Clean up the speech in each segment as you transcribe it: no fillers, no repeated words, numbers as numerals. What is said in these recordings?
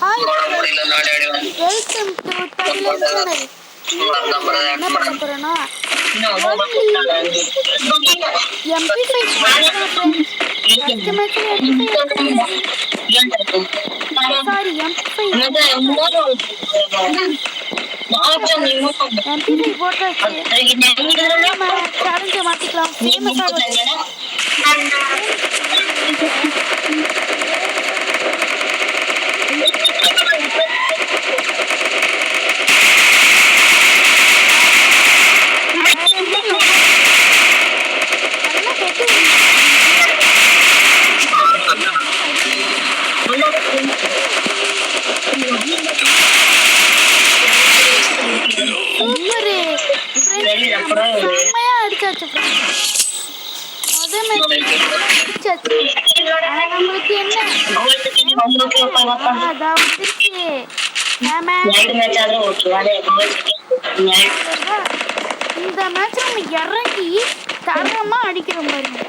Hi welcome to தமிழன் channel. என்ன பண்ண போறேன்னா MP5 போட்டாச்சு. சேலஞ்சை மாத்திக்கலாம். இந்த மேட்ச் நம்ம இறங்கி தரமா அடிக்கிறோம் பாருங்க.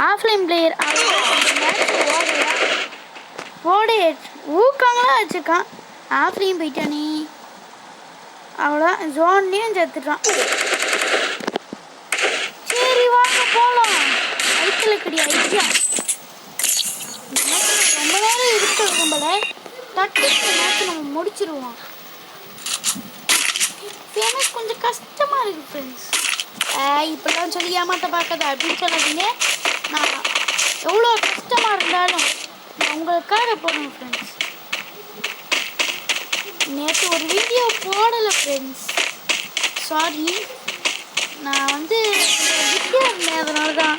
ஆஃப்லைன் பிளேயர் ஊக்கங்களாம் வச்சுருக்கான். ஆஃப்லையும் போயிட்டானே, அவ்வளோ ஜோன்லேயும் செத்துட்டான். சரி வாங்க போகலாம். ஐக்கில் கிடையாது ஐக்கியா ரொம்ப நேரம் இருக்க போல தட்டு மேட்ச் நம்ம முடிச்சிருவோம். ஃபேமஸ் கொஞ்சம் கஷ்டமாக இருக்குது ஃப்ரெண்ட்ஸ். இப்படிலாம் சொல்லி ஏமாற்ற பார்க்காத அப்படின்னு சொல்லாதீங்க. நான் எவ்வளோ கஷ்டமாக இருந்தாலும் நான் உங்களுக்காக போடுவேன் ஃப்ரெண்ட்ஸ். நேற்று ஒரு வீடியோ போடலை ஃப்ரெண்ட்ஸ், சாரி. நான் வந்து விஷயம் இருந்தேன், அதனால தான்.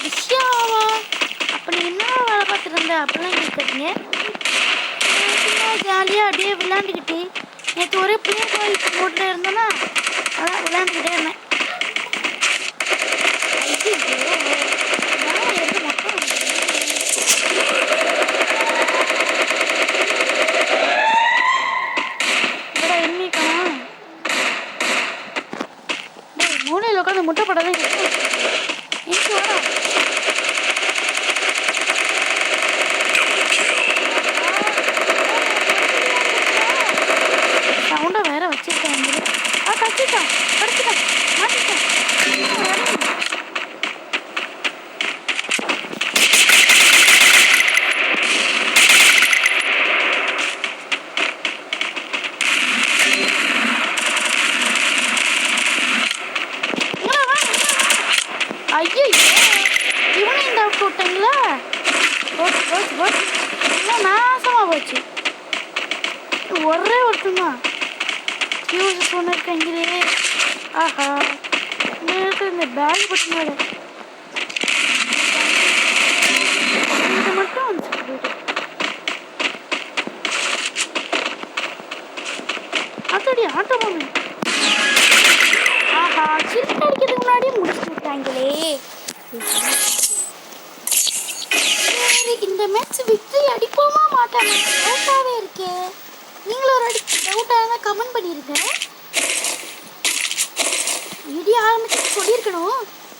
விஷயாவா அப்போ நீ என்ன வேலை பார்த்துட்டு இருந்தேன் அப்படிலாம் கேட்குறீங்க. ஜாலியாக அப்படியே விளையாண்டுக்கிட்டு நேற்று ஒரே பிளேயர் பாய்க்கு போட்டுட்டு இருந்தேன்னா அதான் விளையாண்டுக்கிட்டே இருந்தேன். மூளையில் உட்காந்து முட்டை படாதான் சவுண்டை வேற வச்சிருக்கேன். கடிச்சிட்டான் கடிச்சிட்டான் மாட்டிட்டான். ஐயோ இவனை இந்த அவுட் விட்டாங்களா? போச்சு போச்சு போச்சு, எல்லாம் நாசமாக போச்சு. ஒரே ஒருத்தந்தான் ஃபியூஸ் ஒன்று இருக்காங்களே. ஆஹா, இந்த பேக் பட்டினால இது மட்டும் வந்துச்சு போயிட்டு. அதோடைய ஆட்டோ பொண்ணு ஆஹா சிரிப்பு அடிக்கிறதுக்கு முன்னாடியே முடிச்சு விட்டாங்களே. சரி, இந்த மேட்ச் விக்டரி அடிப்போமா மாட்டாங்க டவுட்டாகவே இருக்கே. நீங்களும் ஒரு டவுட்டாக இருந்தால் கமெண்ட் பண்ணிடுங்க. வீடியோ ஆரம்பிச்சு சொல்லியிருக்கணும்.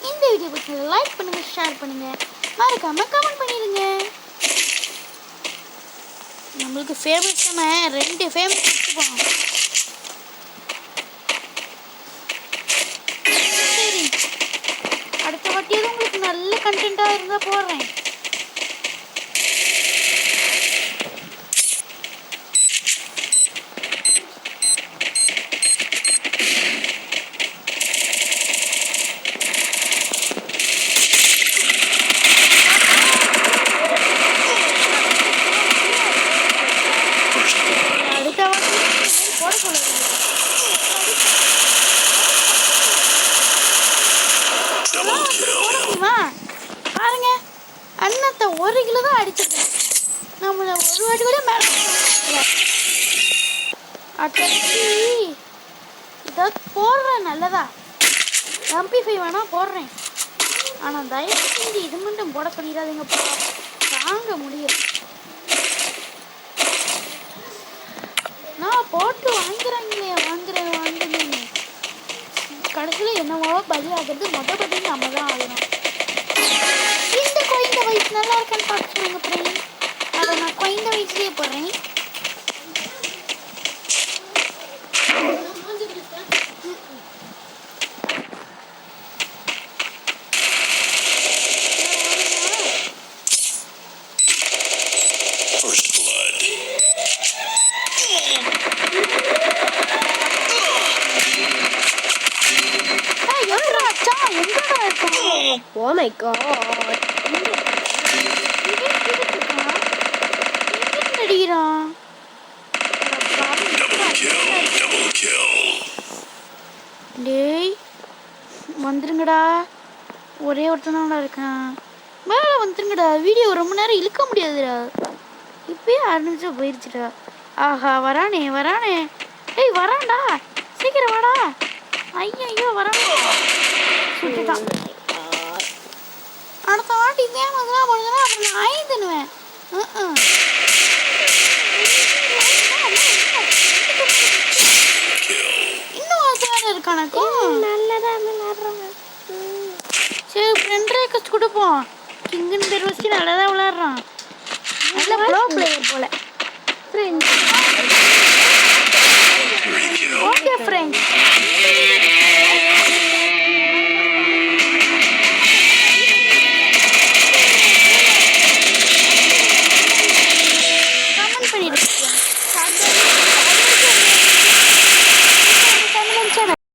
இந்த வீடியோ பற்றி லைக் பண்ணுங்கள், ஷேர் பண்ணுங்கள், மறக்காமல் கமெண்ட் பண்ணிடுங்க. நம்மளுக்கு ஃபேவரட் நம்ம 2 ஃபேவரட் வச்சுப்போம். சரி, அடுத்த வாட்டியாவது உங்களுக்கு நல்ல கண்டென்ட்டாக இருந்தால் போடுறேன். அடுத்த வாட்டி போட சொல்லுங்க. பாருங்க அண்ணத்தை 1 கிலோ தான் அடிச்சிருக்கேன். நம்மள ஒரு வாட்டி கூட மேலே அட்டச்சி இதாவது போடுறேன். நல்லதா MP5 வேணா போடுறேன். ஆனால் தயவு செஞ்சு இது மட்டும் போட சொல்லிடாதீங்க. தாங்க முடியும். நான் போட்டு வாங்குறேன் கடைசியில் என்னவோ பலி ஆகிறது. பலி நம்ம தான் ஆகணும். இந்த குழந்தை வயசு நல்லா இருக்கான்னு பார்த்து சொல்லுங்க பிறகு. அதை நான் குழந்தை வயசுலேயே போடுறேன். Oh my god. டேய் வந்துருங்கடா. ஒரே ஒருத்தனால இருக்கான். மேலே வந்துருங்கடா. வீடியோ ரொம்ப நேரம் இழுக்க முடியாதுடா. இப்பயே 6 நிமிஷம் போயிடுச்சுடா. ஆஹா வரானே. டேய் வரான்டா. சீக்கிரம் வாடா. ஐயோ வரான். சுட்டுட்டான். அடுத்த வாட்டி தேமதுனா போடுதுன்னா அப்புறம் நான் ஐந்துனுவேன். இன்னும் ஒருத்தர் இருக்கானக்கும். நல்லதான் விளையாடுறாங்க. சரி 2 கஷ்ட கொடுப்போம். கிங்குன்னு பேர் வச்சு நல்லா தான் விளையாடுறான். நல்ல ப்ரோ பிளேயர் போல.